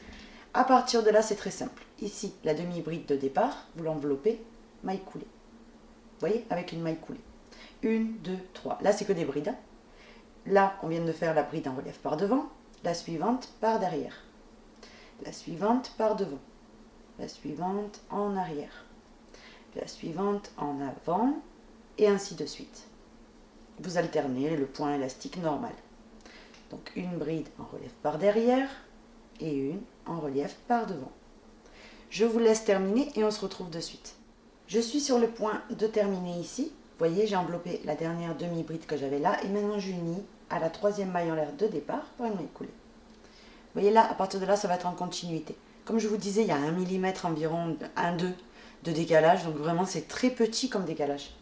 À partir de là, c'est très simple. Ici, la demi-bride de départ, vous l'enveloppez, maille coulée. Vous voyez, avec une maille coulée. 1, 2, 3. Là, c'est que des brides. Là, on vient de faire la bride en relief par devant. La suivante par derrière. La suivante par devant. La suivante en arrière. La suivante en avant. Et ainsi de suite. Vous alternez le point élastique normal. Donc une bride en relief par derrière et une en relief par devant. Je vous laisse terminer et on se retrouve de suite. Je suis sur le point de terminer ici. Vous voyez, j'ai enveloppé la dernière demi-bride que j'avais là et maintenant j'unis à la troisième maille en l'air de départ par une maille coulée. Vous voyez là, à partir de là, ça va être en continuité. Comme je vous disais, il y a 1 mm environ, 1-2 de décalage, donc vraiment c'est très petit comme décalage.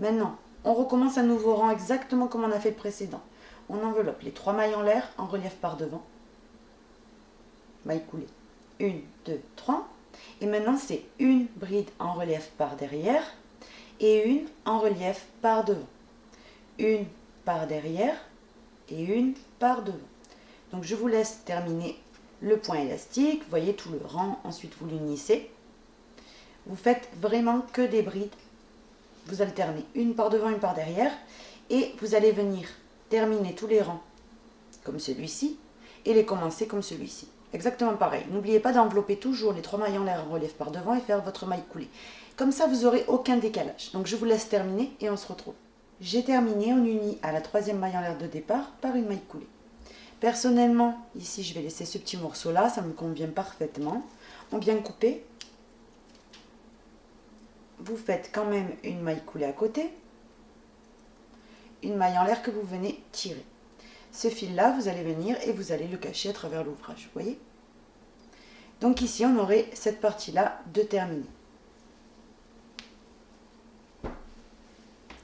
Maintenant, on recommence un nouveau rang exactement comme on a fait le précédent. On enveloppe les 3 mailles en l'air en relief par devant. Maille coulée. 1, 2, 3. Et maintenant, c'est une bride en relief par derrière et une en relief par devant. Une par derrière et une par devant. Donc, je vous laisse terminer le point élastique. Vous voyez tout le rang. Ensuite, vous l'unissez. Vous faites vraiment que des brides. Vous alternez une par devant, une par derrière. Et vous allez venir terminer tous les rangs comme celui-ci et les commencer comme celui-ci. Exactement pareil. N'oubliez pas d'envelopper toujours les 3 mailles en l'air en relief par devant et faire votre maille coulée. Comme ça, vous n'aurez aucun décalage. Donc, je vous laisse terminer et on se retrouve. J'ai terminé, on unit à la 3e maille en l'air de départ par une maille coulée. Personnellement, ici, je vais laisser ce petit morceau-là, ça me convient parfaitement. On vient couper. Vous faites quand même une maille coulée à côté. Une maille en l'air que vous venez tirer. Ce fil-là, vous allez venir et vous allez le cacher à travers l'ouvrage, vous voyez? Donc ici, on aurait cette partie-là de terminée.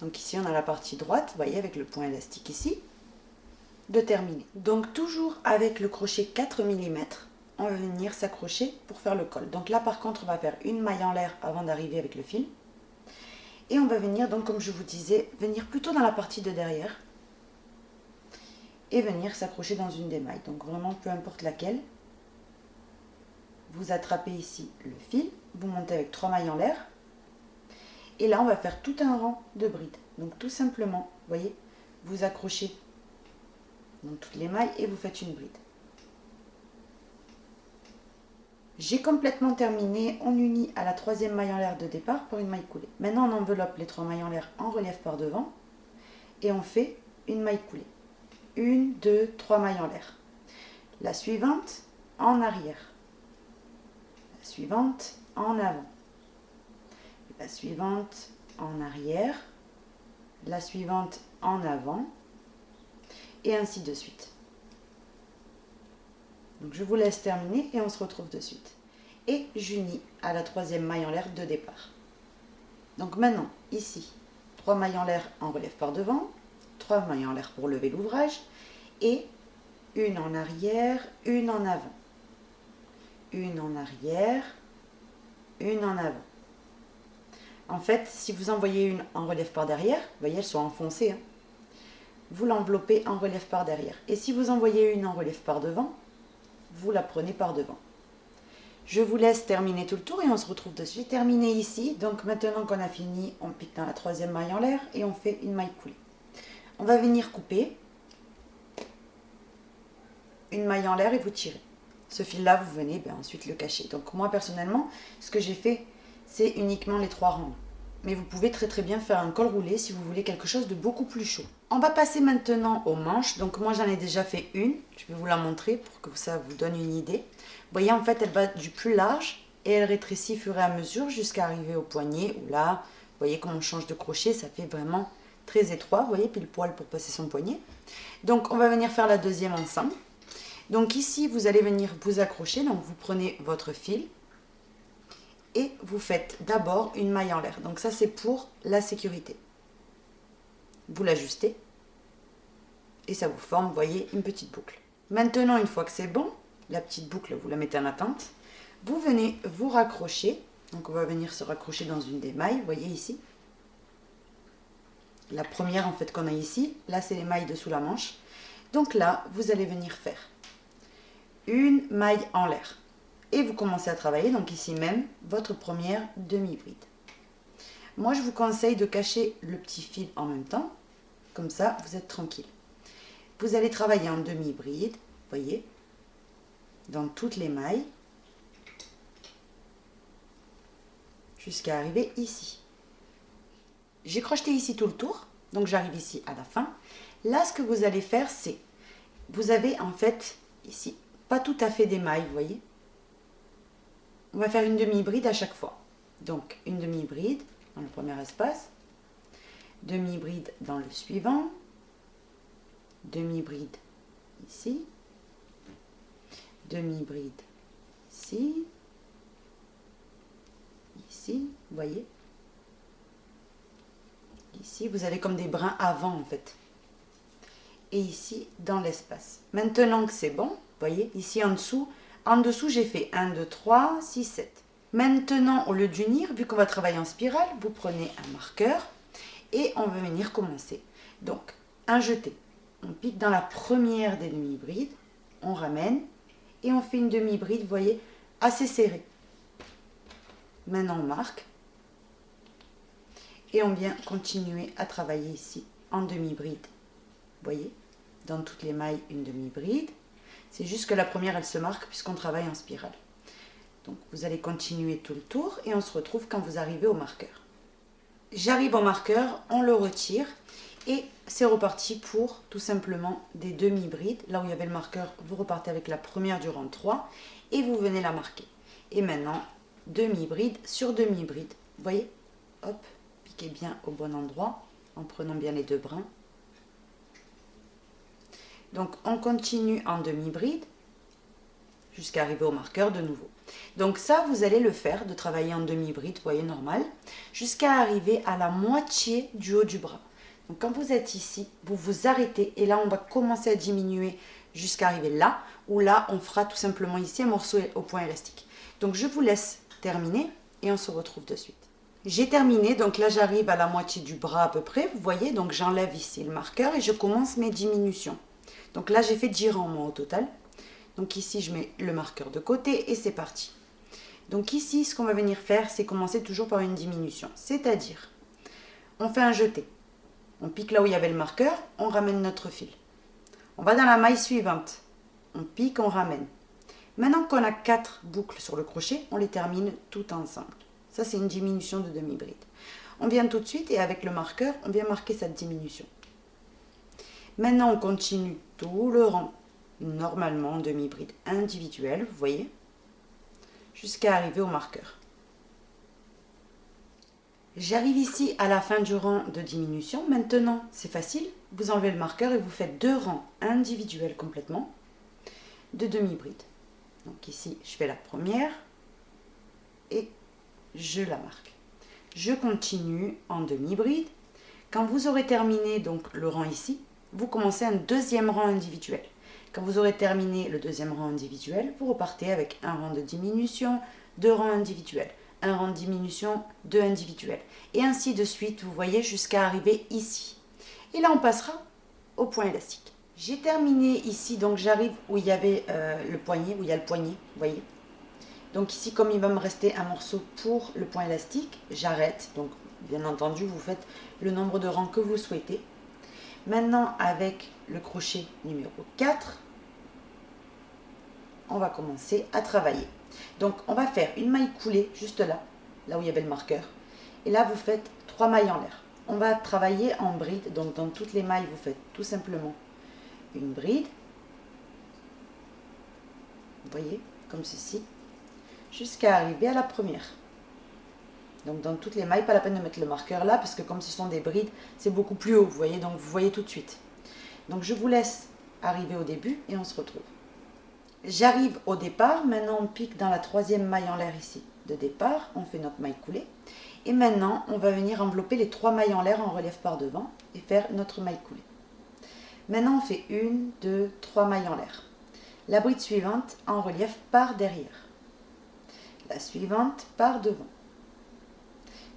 Donc ici, on a la partie droite, vous voyez, avec le point élastique ici, de terminer. Donc toujours avec le crochet 4 mm, on va venir s'accrocher pour faire le col. Donc là, par contre, on va faire une maille en l'air avant d'arriver avec le fil. Et on va venir, donc comme je vous disais, venir plutôt dans la partie de derrière. Et venir s'accrocher dans une des mailles. Donc vraiment, peu importe laquelle. Vous attrapez ici le fil, vous montez avec 3 mailles en l'air. Et là, on va faire tout un rang de brides. Donc tout simplement, vous voyez, vous accrochez dans toutes les mailles et vous faites une bride. J'ai complètement terminé, on unit à la 3e maille en l'air de départ par une maille coulée. Maintenant, on enveloppe les 3 mailles en l'air en relief par devant et on fait une maille coulée. 1, 2, 3 mailles en l'air. La suivante en arrière. La suivante en avant. La suivante en arrière. La suivante en avant. Et ainsi de suite. Donc je vous laisse terminer et on se retrouve de suite. Et j'unis à la 3e maille en l'air de départ. Donc maintenant, ici, 3 mailles en l'air en relief par devant. 3 mailles en l'air pour lever l'ouvrage et une en arrière, une en avant, une en arrière, une en avant. En fait, si vous envoyez une en relief par derrière, vous voyez, elles sont enfoncées, hein, vous l'enveloppez en relief par derrière. Et si vous envoyez une en relief par devant, vous la prenez par devant. Je vous laisse terminer tout le tour et on se retrouve de suite. Terminé ici, donc maintenant qu'on a fini, on pique dans la 3e maille en l'air et on fait une maille coulée. On va venir couper une maille en l'air et vous tirez. Ce fil-là, vous venez ensuite le cacher. Donc moi, personnellement, ce que j'ai fait, c'est uniquement les 3 rangs. Mais vous pouvez très très bien faire un col roulé si vous voulez quelque chose de beaucoup plus chaud. On va passer maintenant aux manches. Donc moi, j'en ai déjà fait une. Je vais vous la montrer pour que ça vous donne une idée. Vous voyez, en fait, elle va du plus large et elle rétrécit au fur et à mesure jusqu'à arriver au poignet. Où là, vous voyez, comme on change de crochet, ça fait vraiment très étroit. Vous voyez, pile poil pour passer son poignet. Donc, on va venir faire la deuxième ensemble. Donc ici, vous allez venir vous accrocher. Donc, vous prenez votre fil. et vous faites d'abord une maille en l'air. Donc ça c'est pour la sécurité. Vous l'ajustez et ça vous forme, vous voyez, une petite boucle. Maintenant, une fois que c'est bon, la petite boucle, vous la mettez en attente. Vous venez vous raccrocher. Donc on va venir se raccrocher dans une des mailles, vous voyez ici. La première en fait qu'on a ici, là c'est les mailles dessous la manche. Donc là, vous allez venir faire une maille en l'air. Et vous commencez à travailler, donc ici même, votre première demi-bride. Moi, je vous conseille de cacher le petit fil en même temps. Comme ça, vous êtes tranquille. Vous allez travailler en demi-bride, voyez, dans toutes les mailles, jusqu'à arriver ici. J'ai crocheté ici tout le tour, donc j'arrive ici à la fin. Là, ce que vous allez faire, c'est, vous avez en fait ici, pas tout à fait des mailles, vous voyez. On va faire une demi-bride à chaque fois. Donc, une demi-bride dans le premier espace, demi-bride dans le suivant, demi-bride ici, demi-bride ici, ici, vous voyez. Ici, vous avez comme des brins avant en fait. Et ici, dans l'espace. Maintenant que c'est bon, vous voyez, ici en dessous, j'ai fait 1, 2, 3, 6, 7. Maintenant, au lieu d'unir, vu qu'on va travailler en spirale, vous prenez un marqueur et on va venir commencer. Donc, un jeté. On pique dans la première des demi-brides, on ramène et on fait une demi-bride, vous voyez, assez serrée. Maintenant, on marque et on vient continuer à travailler ici en demi-bride. Vous voyez, dans toutes les mailles, une demi-bride. C'est juste que la première, elle se marque puisqu'on travaille en spirale. Donc, vous allez continuer tout le tour et on se retrouve quand vous arrivez au marqueur. J'arrive au marqueur, on le retire et c'est reparti pour tout simplement des demi-brides. Là où il y avait le marqueur, vous repartez avec la première du rang 3 et vous venez la marquer. Et maintenant, demi-bride sur demi-bride. Vous voyez? Hop, piquez bien au bon endroit en prenant bien les deux brins. Donc, on continue en demi-bride jusqu'à arriver au marqueur de nouveau. Donc ça, vous allez le faire, de travailler en demi-bride, vous voyez, normal, jusqu'à arriver à la moitié du haut du bras. Donc quand vous êtes ici, vous vous arrêtez et là, on va commencer à diminuer jusqu'à arriver là, où là, on fera tout simplement ici un morceau au point élastique. Donc je vous laisse terminer et on se retrouve de suite. J'ai terminé, donc là, j'arrive à la moitié du bras à peu près, vous voyez, donc j'enlève ici le marqueur et je commence mes diminutions. Donc là, j'ai fait 10 rangs, moi, au total. Donc ici, je mets le marqueur de côté et c'est parti. Donc ici, ce qu'on va venir faire, c'est commencer toujours par une diminution. C'est-à-dire, on fait un jeté. On pique là où il y avait le marqueur, on ramène notre fil. On va dans la maille suivante. On pique, on ramène. Maintenant qu'on a 4 boucles sur le crochet, on les termine tout ensemble. Ça, c'est une diminution de demi-bride. On vient tout de suite et avec le marqueur, on vient marquer cette diminution. Maintenant, on continue tout le rang. Normalement, demi-bride individuelle, vous voyez, jusqu'à arriver au marqueur. J'arrive ici à la fin du rang de diminution. Maintenant, c'est facile, vous enlevez le marqueur et vous faites 2 rangs individuels complètement de demi-bride. Donc ici, je fais la première et je la marque. Je continue en demi-bride. Quand vous aurez terminé donc le rang ici, vous commencez un deuxième rang individuel. Quand vous aurez terminé le deuxième rang individuel, vous repartez avec un rang de diminution, 2 rangs individuels, un rang de diminution, 2 individuels. Et ainsi de suite, vous voyez, jusqu'à arriver ici. Et là, on passera au point élastique. J'ai terminé ici, donc j'arrive où il y avait le poignet, où il y a le poignet, vous voyez. Donc ici, comme il va me rester un morceau pour le point élastique, j'arrête. Donc, bien entendu, vous faites le nombre de rangs que vous souhaitez. Maintenant, avec le crochet numéro 4, on va commencer à travailler. Donc, on va faire une maille coulée juste là, là où il y avait le marqueur. Et là, vous faites 3 mailles en l'air. On va travailler en bride. Donc, dans toutes les mailles, vous faites tout simplement une bride. Vous voyez, comme ceci, jusqu'à arriver à la première. Donc dans toutes les mailles, pas la peine de mettre le marqueur là, parce que comme ce sont des brides, c'est beaucoup plus haut, vous voyez, donc vous voyez tout de suite. Donc je vous laisse arriver au début et on se retrouve. J'arrive au départ, maintenant on pique dans la 3e maille en l'air ici. de départ, on fait notre maille coulée. Et maintenant, on va venir envelopper les 3 mailles en l'air en relief par devant et faire notre maille coulée. Maintenant, on fait 1, 2, 3 mailles en l'air. La bride suivante en relief par derrière. La suivante par devant.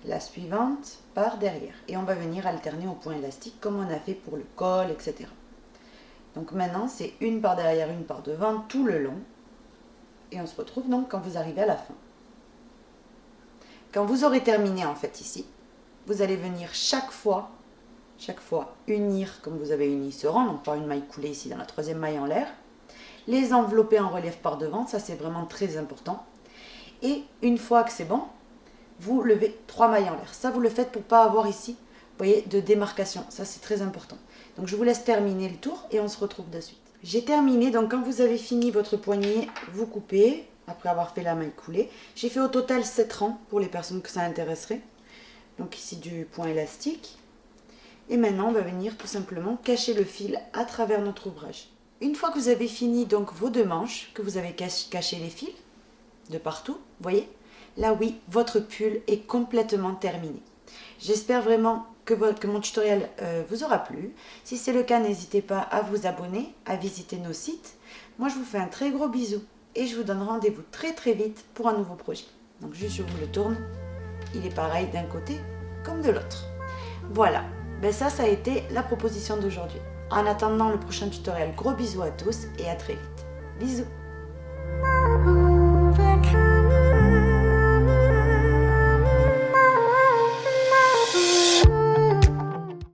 La suivante par derrière. Et on va venir alterner au point élastique comme on a fait pour le col, etc. Donc maintenant, c'est une par derrière, une par devant, tout le long. Et on se retrouve donc quand vous arrivez à la fin. Quand vous aurez terminé en fait ici, vous allez venir chaque fois unir comme vous avez uni ce rang, donc par une maille coulée ici dans la 3e maille en l'air, les envelopper en relief par devant, ça c'est vraiment très important. Et une fois que c'est bon, vous levez 3 mailles en l'air. Ça vous le faites pour ne pas avoir ici, vous voyez, de démarcation, ça c'est très important. Donc je vous laisse terminer le tour et on se retrouve de suite. J'ai terminé, donc quand vous avez fini votre poignet, vous coupez, après avoir fait la maille coulée. J'ai fait au total 7 rangs pour les personnes que ça intéresserait. Donc ici du point élastique. Et maintenant, on va venir tout simplement cacher le fil à travers notre ouvrage. Une fois que vous avez fini donc vos 2 manches, que vous avez caché les fils de partout, vous voyez, là oui, votre pull est complètement terminé. J'espère vraiment que mon tutoriel vous aura plu. Si c'est le cas, n'hésitez pas à vous abonner, à visiter nos sites. Moi, je vous fais un très gros bisou et je vous donne rendez-vous très très vite pour un nouveau projet. Donc juste je vous le tourne, il est pareil d'un côté comme de l'autre. Voilà, ben ça a été la proposition d'aujourd'hui. En attendant le prochain tutoriel, gros bisous à tous et à très vite. Bisous.